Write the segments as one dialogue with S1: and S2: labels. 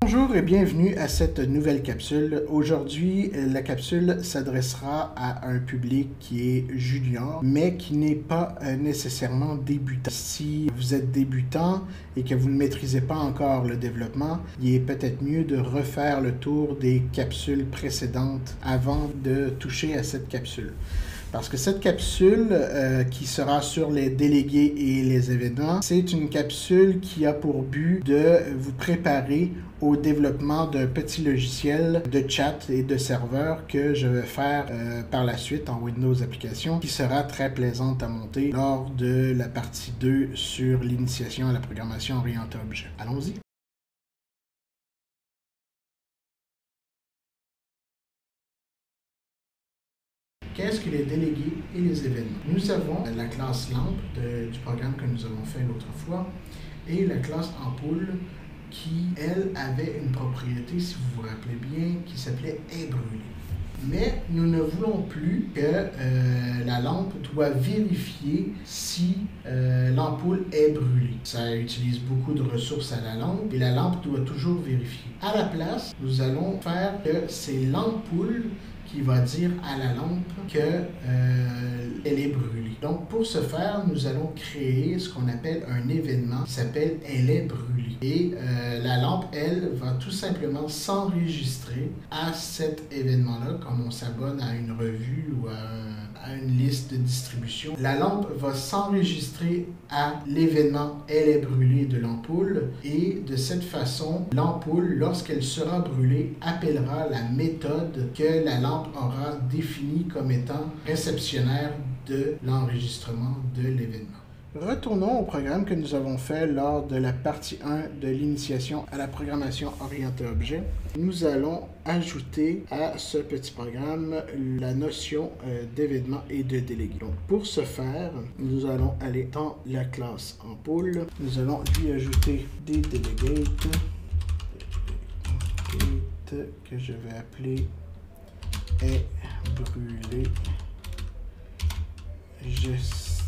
S1: Bonjour et bienvenue à cette nouvelle capsule. Aujourd'hui, la capsule s'adressera à un public qui est junior, mais qui n'est pas nécessairement débutant. Si vous êtes débutant et que vous ne maîtrisez pas encore le développement, il est peut-être mieux de refaire le tour des capsules précédentes avant de toucher à cette capsule. Parce que cette capsule qui sera sur les délégués et les événements, c'est une capsule qui a pour but de vous préparer au développement d'un petit logiciel de chat et de serveur que je vais faire par la suite en Windows Application, qui sera très plaisante à monter lors de la partie 2 sur l'initiation à la programmation orientée objet. Allons-y. Qu'est-ce que les délégués et les événements? Nous avons la classe lampe du programme que nous avons fait l'autre fois et la classe ampoule qui, elle, avait une propriété, si vous vous rappelez bien, qui s'appelait est brûlée. Mais nous ne voulons plus que la lampe doit vérifier si l'ampoule est brûlée. Ça utilise beaucoup de ressources à la lampe et la lampe doit toujours vérifier. À la place, nous allons faire que c'est l'ampoule qui va dire à la lampe qu'elle est brûlée. Donc, pour ce faire, nous allons créer ce qu'on appelle un événement qui s'appelle « Elle est brûlée ». Et la lampe, elle, va tout simplement s'enregistrer à cet événement-là, comme on s'abonne à une revue ou à une liste de distribution. La lampe va s'enregistrer à l'événement « Elle est brûlée » de l'ampoule et de cette façon, l'ampoule, lorsqu'elle sera brûlée, appellera la méthode que la lampe aura définie comme étant réceptionnaire de l'enregistrement de l'événement. Retournons au programme que nous avons fait lors de la partie 1 de l'initiation à la programmation orientée objet. Nous allons ajouter à ce petit programme la notion d'événement et de délégué. Donc, pour ce faire, nous allons aller dans la classe ampoule. Nous allons lui ajouter des delegates que je vais appeler est brûlé gestionnaire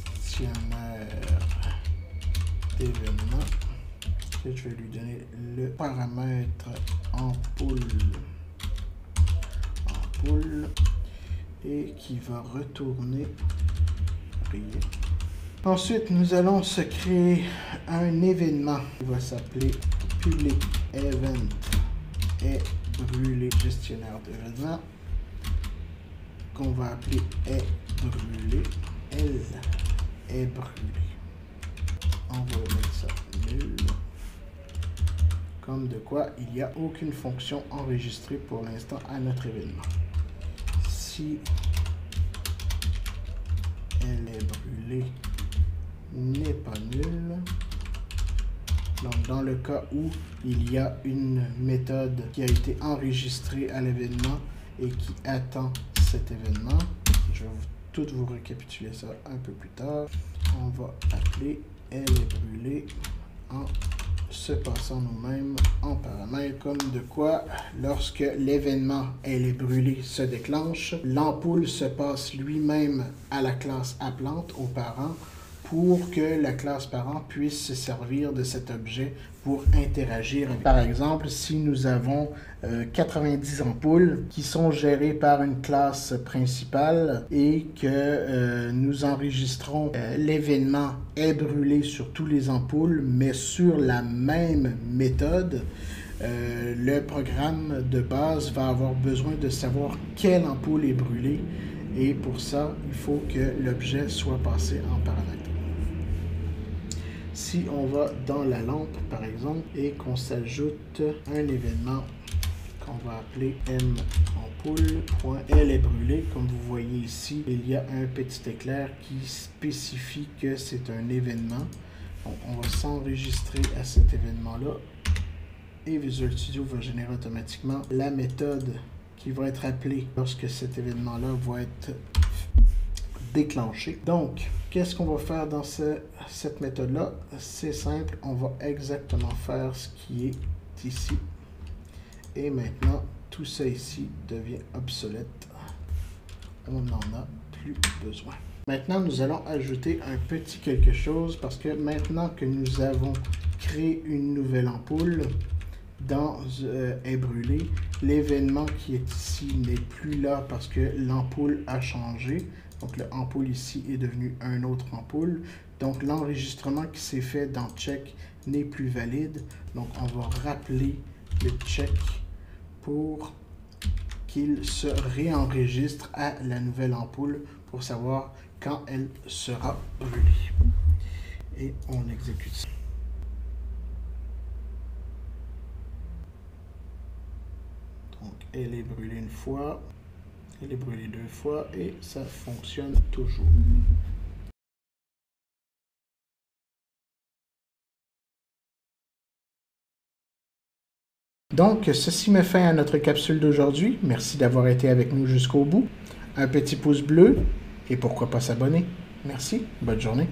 S1: d'événements. Je vais lui donner le paramètre ampoule et qui va retourner rien. Ensuite, nous allons se créer un événement qui va s'appeler public event est brûlé gestionnaire d'événements, qu'on va appeler est brûlé, elle est brûlée. On va mettre ça nul. Comme de quoi, il n'y a aucune fonction enregistrée pour l'instant à notre événement. Si elle est brûlée n'est pas nulle. Donc, dans le cas où il y a une méthode qui a été enregistrée à l'événement et qui attend cet événement, je vais tout vous récapituler ça un peu plus tard. On va appeler elle est brûlée en se passant nous-mêmes en paramètre, comme de quoi lorsque l'événement elle est brûlée se déclenche, l'ampoule se passe lui-même à la classe appelante aux parents pour que la classe parent puisse se servir de cet objet pour interagir avec. Par exemple, si nous avons 90 ampoules qui sont gérées par une classe principale et que nous enregistrons l'événement est brûlé sur tous les ampoules, mais sur la même méthode, le programme de base va avoir besoin de savoir quelle ampoule est brûlée et pour ça, il faut que l'objet soit passé en paramètre. Si on va dans la lampe, par exemple, et qu'on s'ajoute un événement qu'on va appeler mampoule.elle est brûlée, comme vous voyez ici, il y a un petit éclair qui spécifie que c'est un événement. Donc, on va s'enregistrer à cet événement-là et Visual Studio va générer automatiquement la méthode qui va être appelée lorsque cet événement-là va être déclenché. Donc, qu'est-ce qu'on va faire dans cette méthode-là? C'est simple, on va exactement faire ce qui est ici. Et maintenant, tout ça ici devient obsolète. On n'en a plus besoin. Maintenant, nous allons ajouter un petit quelque chose parce que maintenant que nous avons créé une nouvelle ampoule, est brûlé. L'événement qui est ici n'est plus là parce que l'ampoule a changé. Donc l'ampoule ici est devenue un autre ampoule. Donc l'enregistrement qui s'est fait dans check n'est plus valide. Donc on va rappeler le check pour qu'il se réenregistre à la nouvelle ampoule pour savoir quand elle sera brûlée. Et on exécute ça. Donc elle est brûlée une fois, elle est brûlée deux fois et ça fonctionne toujours. Donc, ceci met fin à notre capsule d'aujourd'hui. Merci d'avoir été avec nous jusqu'au bout. Un petit pouce bleu et pourquoi pas s'abonner. Merci, bonne journée.